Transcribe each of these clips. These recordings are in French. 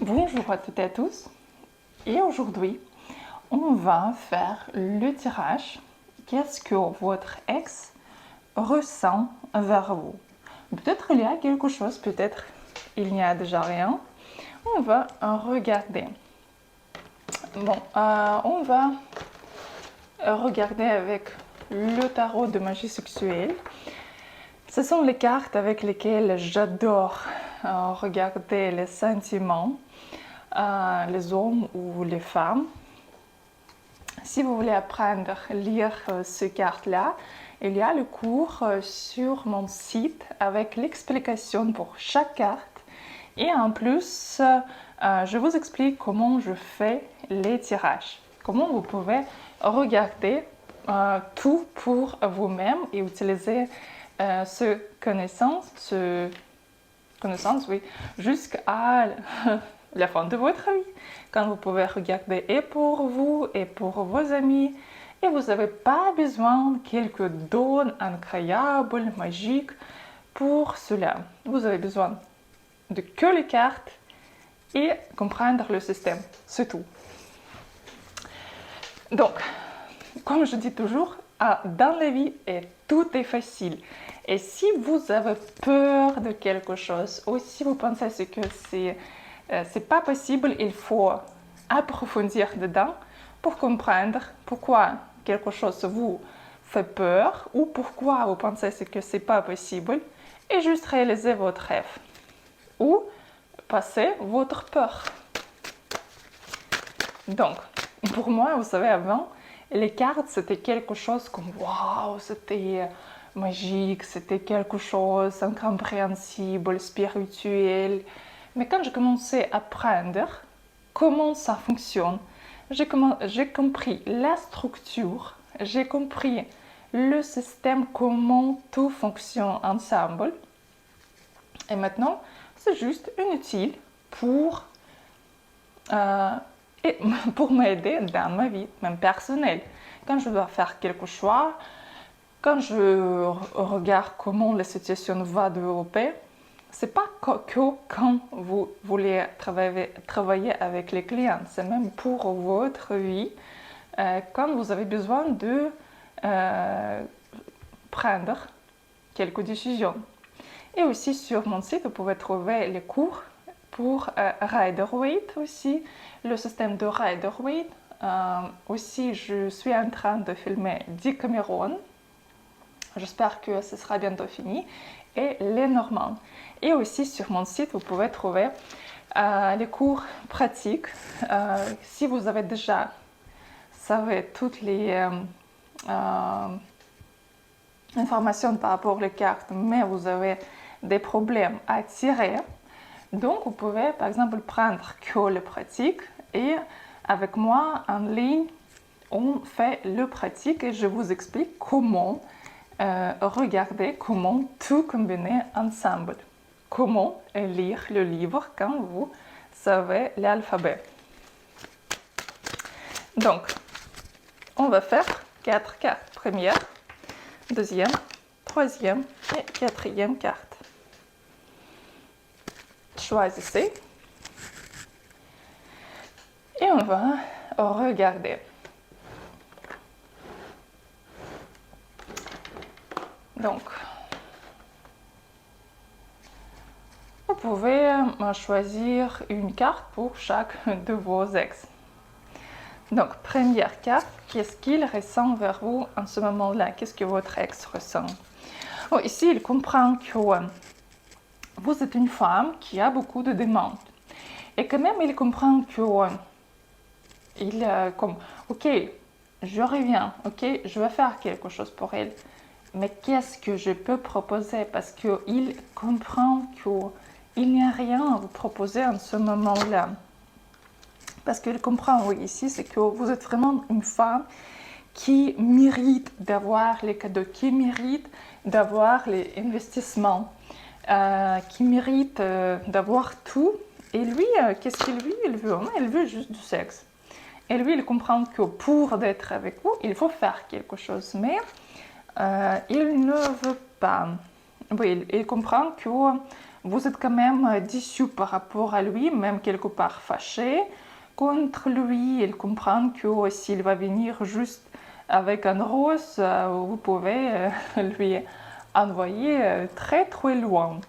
Bonjour à toutes et à tous, et aujourd'hui on va faire le tirage. Qu'est-ce que votre ex ressent vers vous? Peut-être il y a quelque chose, peut-être il n'y a déjà rien. On va regarder. Bon, on va regarder avec le tarot de magie sexuelle. Ce sont les cartes avec lesquelles j'adore regarder les sentiments, les hommes ou les femmes. Si vous voulez apprendre à lire ces cartes-là, il y a le cours sur mon site avec l'explication pour chaque carte. Et en plus, je vous explique comment je fais les tirages. Comment vous pouvez regarder tout pour vous-même et utiliser ce connaissance, oui, jusqu'à la fin de votre vie, quand vous pouvez regarder et pour vous et pour vos amis, et vous n'avez pas besoin de quelques dons incroyables, magiques pour cela. Vous avez besoin de que les cartes et comprendre le système, c'est tout. Donc, comme je dis toujours, dans la vie, tout est facile. Et si vous avez peur de quelque chose, ou si vous pensez que c'est pas possible, il faut approfondir dedans pour comprendre pourquoi quelque chose vous fait peur ou pourquoi vous pensez que c'est pas possible et juste réaliser votre rêve ou passer votre peur. Donc, pour moi, vous savez, avant, les cartes, c'était quelque chose comme waouh, c'était magique, c'était quelque chose d'incompréhensible, spirituel. Mais quand j'ai commencé à apprendre comment ça fonctionne, j'ai compris la structure, j'ai compris le système, comment tout fonctionne ensemble. Et maintenant, c'est juste inutile pour m'aider dans ma vie, même personnelle. Quand je dois faire quelque chose, quand je regarde comment la situation va développer, c'est pas que quand vous voulez travailler avec les clients, c'est même pour votre vie, quand vous avez besoin de prendre quelques décisions. Et aussi sur mon site, vous pouvez trouver les cours pour Rider-Waite aussi, le système de Rider-Waite. Aussi, je suis en train de filmer Decameron. J'espère que ce sera bientôt fini. Et les Normands. Et aussi sur mon site, vous pouvez trouver les cours pratiques. Si vous avez déjà savez toutes les informations par rapport aux cartes, mais vous avez des problèmes à tirer, donc vous pouvez par exemple prendre que le pratique et avec moi en ligne, on fait le pratique et je vous explique comment regarder, comment tout combiner ensemble. Comment lire le livre quand vous savez l'alphabet. Donc, on va faire 4 cartes. Première, deuxième, troisième et quatrième carte. Choisissez. Et on va regarder. Donc, vous pouvez choisir une carte pour chaque de vos ex. Donc, première carte, qu'est-ce qu'il ressent vers vous en ce moment-là? Qu'est-ce que votre ex ressent? Oh, ici, il comprend que vous êtes une femme qui a beaucoup de demandes. Et quand même, il comprend que ok, je reviens, ok, je vais faire quelque chose pour elle. Mais qu'est-ce que je peux proposer? Parce qu'il comprend qu'il n'y a rien à vous proposer en ce moment-là. Parce qu'il comprend, oui, ici, c'est que vous êtes vraiment une femme qui mérite d'avoir les cadeaux, qui mérite d'avoir les investissements, qui mérite d'avoir tout. Et lui, qu'est-ce qu'il veut? Il veut juste du sexe. Et lui, il comprend que pour être avec vous, il faut faire quelque chose. Mais il ne veut pas. Oui, il comprend que vous êtes quand même déçu par rapport à lui, même quelque part fâché contre lui. Il comprend que s'il va venir juste avec un rose, vous pouvez lui envoyer très très loin.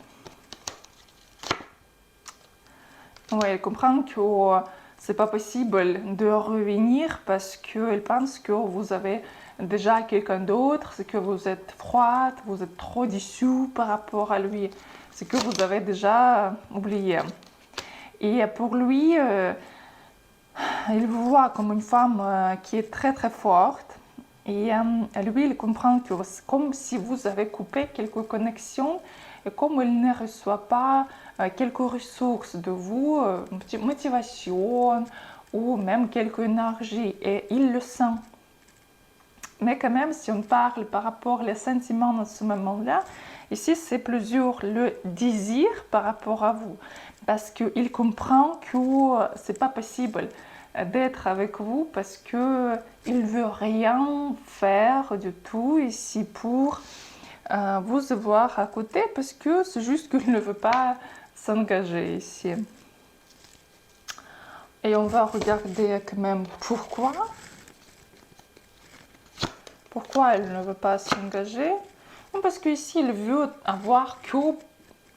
Oui, il comprend que c'est pas possible de revenir parce qu'il pense que vous avez déjà quelqu'un d'autre, c'est que vous êtes froide, vous êtes trop déçu par rapport à lui, c'est que vous avez déjà oublié. Et pour lui, il vous voit comme une femme qui est très très forte. Et lui, il comprend que c'est comme si vous avez coupé quelques connexions et comme il ne reçoit pas quelques ressources de vous, une petite motivation ou même quelques énergies, et il le sent. Mais quand même, si on parle par rapport aux sentiments dans ce moment-là, ici c'est plusieurs le désir par rapport à vous, parce qu'il comprend que c'est pas possible d'être avec vous parce que il veut rien faire du tout ici pour vous avoir à côté, parce que c'est juste qu'il ne veut pas s'engager ici. Et on va regarder quand même pourquoi. Pourquoi il ne veut pas s'engager? Parce qu'ici, il veut avoir tout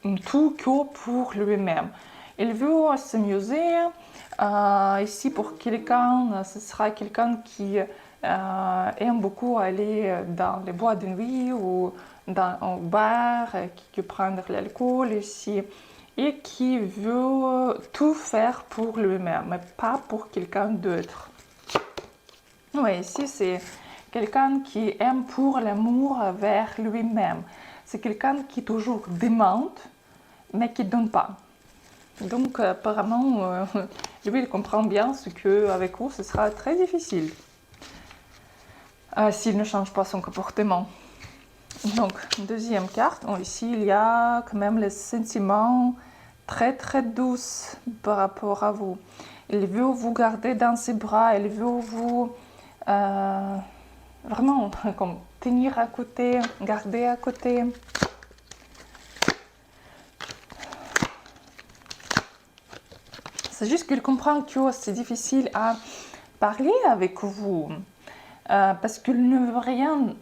que pour lui-même. Il veut s'amuser. Ici, pour quelqu'un, ce sera quelqu'un qui aime beaucoup aller dans les boîtes de nuit ou au bar, qui veut prendre l'alcool ici, et qui veut tout faire pour lui-même, mais pas pour quelqu'un d'autre. Oui, ici, c'est quelqu'un qui aime pour l'amour vers lui-même. C'est quelqu'un qui toujours demande, mais qui ne donne pas. Donc, apparemment, lui, il comprend bien ce qu'avec vous, ce sera très difficile s'il ne change pas son comportement. Donc, deuxième carte. Oh, ici, il y a quand même les sentiments très, très douces par rapport à vous. Il veut vous garder dans ses bras, il veut vous... vraiment, comme tenir à côté, garder à côté. C'est juste qu'il comprend que c'est difficile à parler avec vous. Parce qu'il ne veut rien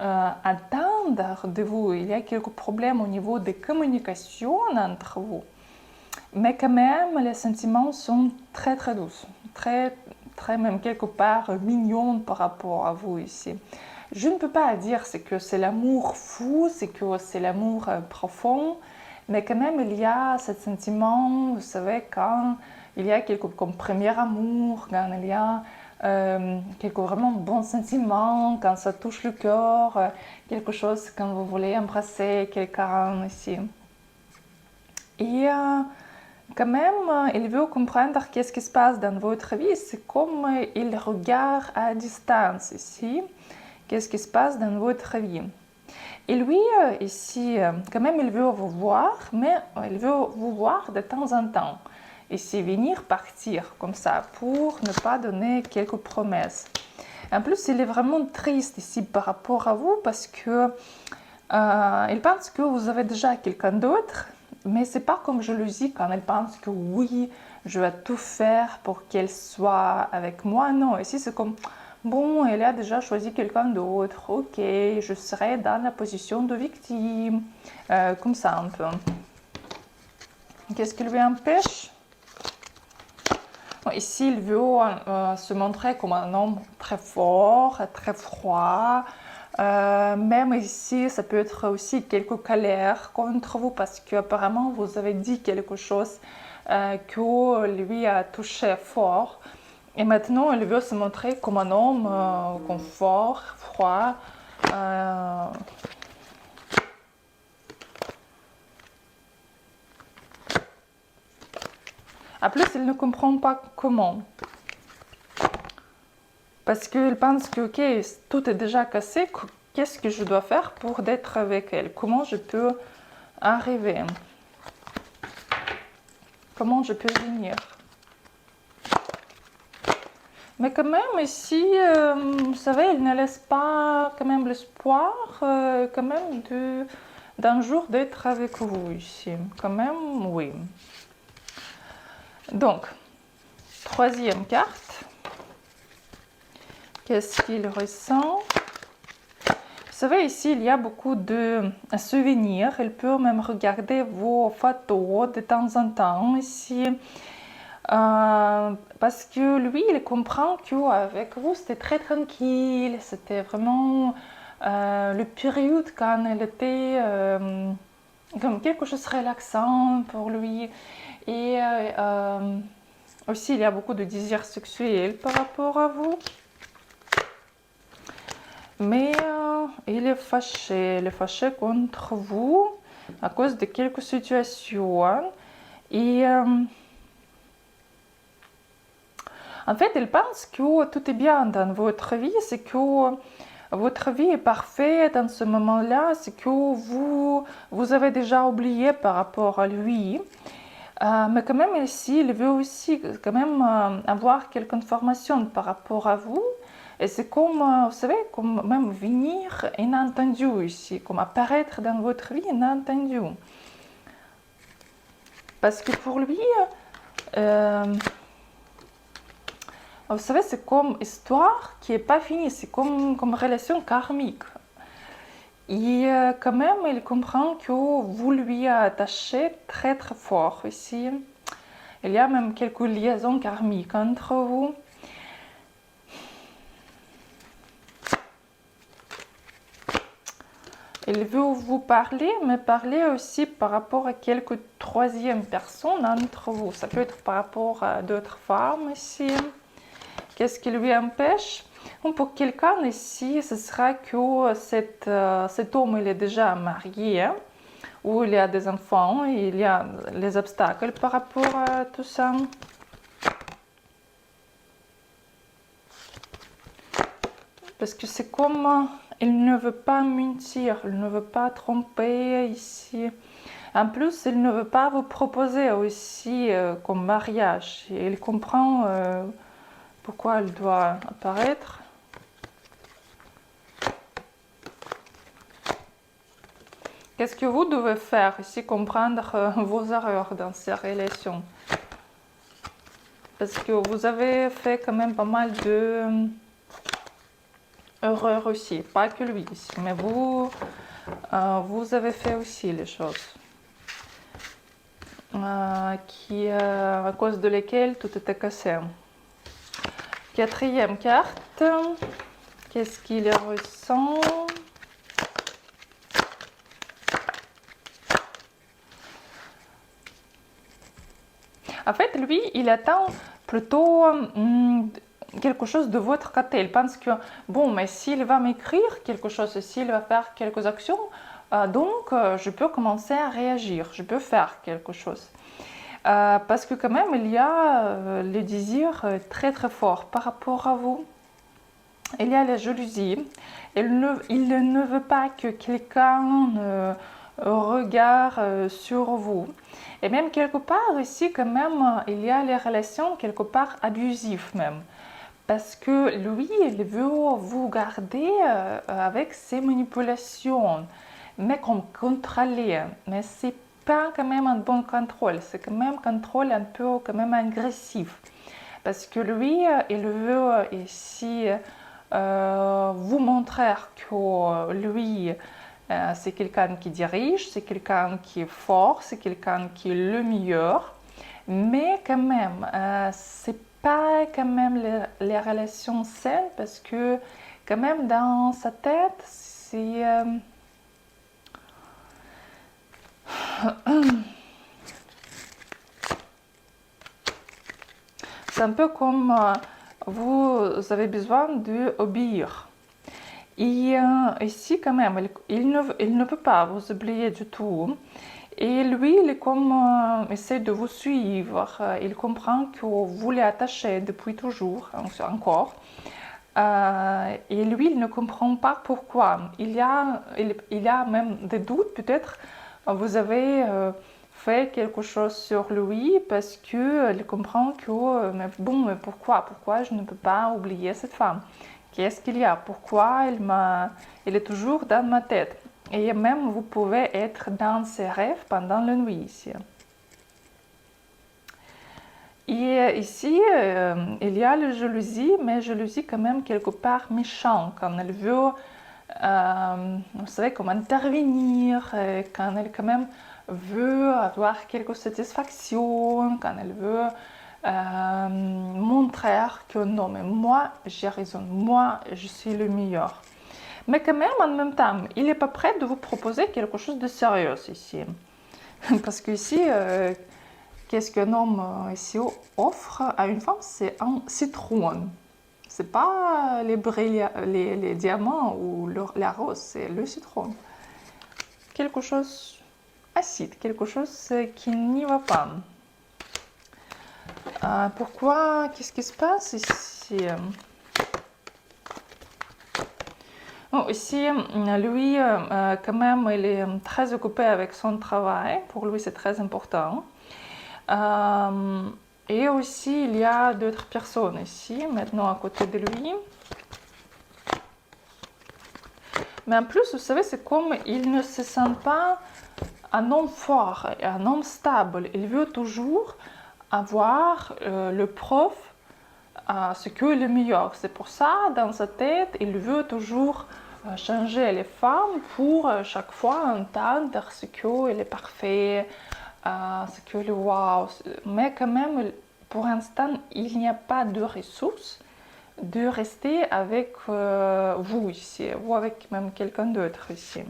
attendre de vous. Il y a quelques problèmes au niveau des communications entre vous. Mais quand même, les sentiments sont très très douces. Très, très même quelque part mignons par rapport à vous ici. Je ne peux pas dire que c'est l'amour fou, c'est que c'est l'amour profond, mais quand même il y a ce sentiment, vous savez, quand il y a quelque comme premier amour, quand il y a quelques vraiment bons sentiments, quand ça touche le cœur, quelque chose quand vous voulez embrasser quelqu'un ici. Et quand même, il veut comprendre qu'est-ce qui se passe dans votre vie, c'est comme il regarde à distance ici. Qu'est-ce qui se passe dans votre vie. Et lui, ici, quand même, il veut vous voir, mais il veut vous voir de temps en temps. Ici, venir, partir, comme ça, pour ne pas donner quelques promesses. En plus, il est vraiment triste ici par rapport à vous, parce que il pense que vous avez déjà quelqu'un d'autre, mais c'est pas comme je le dis quand il pense que oui, je vais tout faire pour qu'elle soit avec moi. Non, ici, c'est comme... Bon, elle a déjà choisi quelqu'un d'autre, ok, je serai dans la position de victime, comme ça un peu. Qu'est-ce qui lui empêche? Bon, ici, il veut se montrer comme un homme très fort, très froid. Même ici, ça peut être aussi quelques colères contre vous parce qu'apparemment, vous avez dit quelque chose que lui a touché fort. Et maintenant, elle veut se montrer comme un homme confort, froid. En plus, il ne comprend pas comment. Parce qu'il pense que, ok, tout est déjà cassé. Qu'est-ce que je dois faire pour être avec elle? Comment je peux arriver? Comment je peux venir? Mais quand même, ici, vous savez, il ne laisse pas quand même l'espoir quand même d'un jour d'être avec vous ici. Quand même, oui. Donc, troisième carte. Qu'est-ce qu'il ressent? Vous savez, ici, il y a beaucoup de souvenirs. Il peut même regarder vos photos de temps en temps ici. Parce que lui, il comprend qu'avec vous, c'était très tranquille. C'était vraiment le période quand elle était comme quelque chose de relaxant pour lui. Et aussi, il y a beaucoup de désirs sexuels par rapport à vous. Mais il est fâché contre vous à cause de quelques situations. Et en fait, il pense que tout est bien dans votre vie, c'est que votre vie est parfaite en ce moment-là, c'est que vous avez déjà oublié par rapport à lui. Mais quand même, ici, il veut aussi quand même avoir quelques informations par rapport à vous. Et c'est comme, vous savez, comme même venir inattendu ici, comme apparaître dans votre vie inattendu. Parce que pour lui, vous savez, c'est comme histoire qui n'est pas finie, c'est comme relation karmique. Et quand même, il comprend que vous lui attachez très très fort ici. Il y a même quelques liaisons karmiques entre vous. Il veut vous parler, mais parler aussi par rapport à quelques troisième personnes entre vous. Ça peut être par rapport à d'autres femmes ici. Qu'est-ce qui lui empêche? Pour quelqu'un ici, ce sera que cet homme il est déjà marié, hein, ou il y a des enfants, et il y a les obstacles par rapport à tout ça. Parce que c'est comme il ne veut pas mentir, il ne veut pas tromper ici. En plus, il ne veut pas vous proposer aussi comme mariage. Il comprend pourquoi il doit apparaître. Qu'est-ce que vous devez faire ici? Comprendre vos erreurs dans ces relations. Parce que vous avez fait quand même pas mal de erreurs aussi. Pas que lui ici, mais vous avez fait aussi les choses. À cause de lesquelles tout était cassé. Quatrième carte. Qu'est-ce qu'il ressent? En fait, lui, il attend plutôt quelque chose de votre côté. Il pense que, bon, mais s'il va m'écrire quelque chose, s'il va faire quelques actions, donc je peux commencer à réagir, je peux faire quelque chose. Parce que quand même, il y a le désir très très fort par rapport à vous. Il y a la jalousie. Il ne veut pas que quelqu'un regarde sur vous. Et même quelque part ici, quand même, il y a les relations quelque part abusives même. Parce que lui, il veut vous garder avec ses manipulations, mais comme contrôler. Mais c'est pas quand même un bon contrôle, c'est quand même un contrôle un peu quand même agressif. Parce que lui, il veut ici vous montrer que lui, c'est quelqu'un qui dirige, c'est quelqu'un qui est fort, c'est quelqu'un qui est le meilleur. Mais quand même, c'est pas quand même les relations saines parce que quand même dans sa tête, c'est c'est un peu comme vous avez besoin d'obéir. Et ici, quand même, il ne peut pas vous oublier du tout. Et lui, il est comme essaie de vous suivre. Il comprend que vous l'êtes attaché depuis toujours, encore. Et lui, il ne comprend pas pourquoi. Il y a même des doutes, peut-être. Vous avez fait quelque chose sur lui parce qu'il comprend que, mais bon, mais pourquoi je ne peux pas oublier cette femme? Qu'est-ce qu'il y a? Pourquoi il est toujours dans ma tête? Et même vous pouvez être dans ces rêves pendant la nuit ici. Et ici, il y a la jalousie, mais jalousie quand même quelque part méchant, quand elle veut, vous savez, comme intervenir, quand elle quand même veut avoir quelques satisfactions, quand elle veut montrer que non, mais moi j'ai raison, moi je suis le meilleur. Mais quand même, en même temps, il n'est pas prêt de vous proposer quelque chose de sérieux ici. Parce qu'ici, qu'est-ce qu'un homme ici offre à une femme? C'est un citron. C'est pas les diamants ou la rose, c'est le citron. Quelque chose acide, quelque chose qui n'y va pas. Pourquoi? Qu'est-ce qui se passe ici? Oh, ici, lui, quand même, il est très occupé avec son travail. Pour lui, c'est très important. Et aussi, il y a d'autres personnes ici, maintenant à côté de lui. Mais en plus, vous savez, c'est comme il ne se sent pas un homme fort, un homme stable. Il veut toujours avoir le prof ce qui est le meilleur. C'est pour ça, dans sa tête, il veut toujours changer les femmes pour chaque fois entendre ce qui est parfait, ce qui est le wow. Mais quand même, pour l'instant, il n'y a pas de ressources de rester avec vous ici, ou avec même quelqu'un d'autre ici.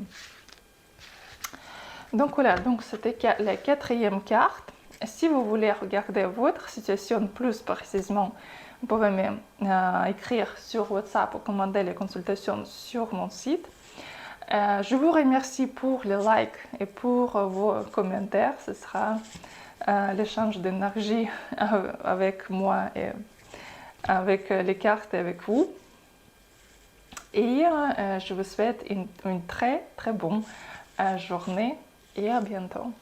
Donc voilà, donc c'était la quatrième carte. Si vous voulez regarder votre situation plus précisément, vous pouvez m'écrire sur WhatsApp ou commander les consultations sur mon site. Je vous remercie pour les likes et pour vos commentaires. Ce sera l'échange d'énergie avec moi et avec les cartes et avec vous. Et je vous souhaite une très très bonne journée et à bientôt.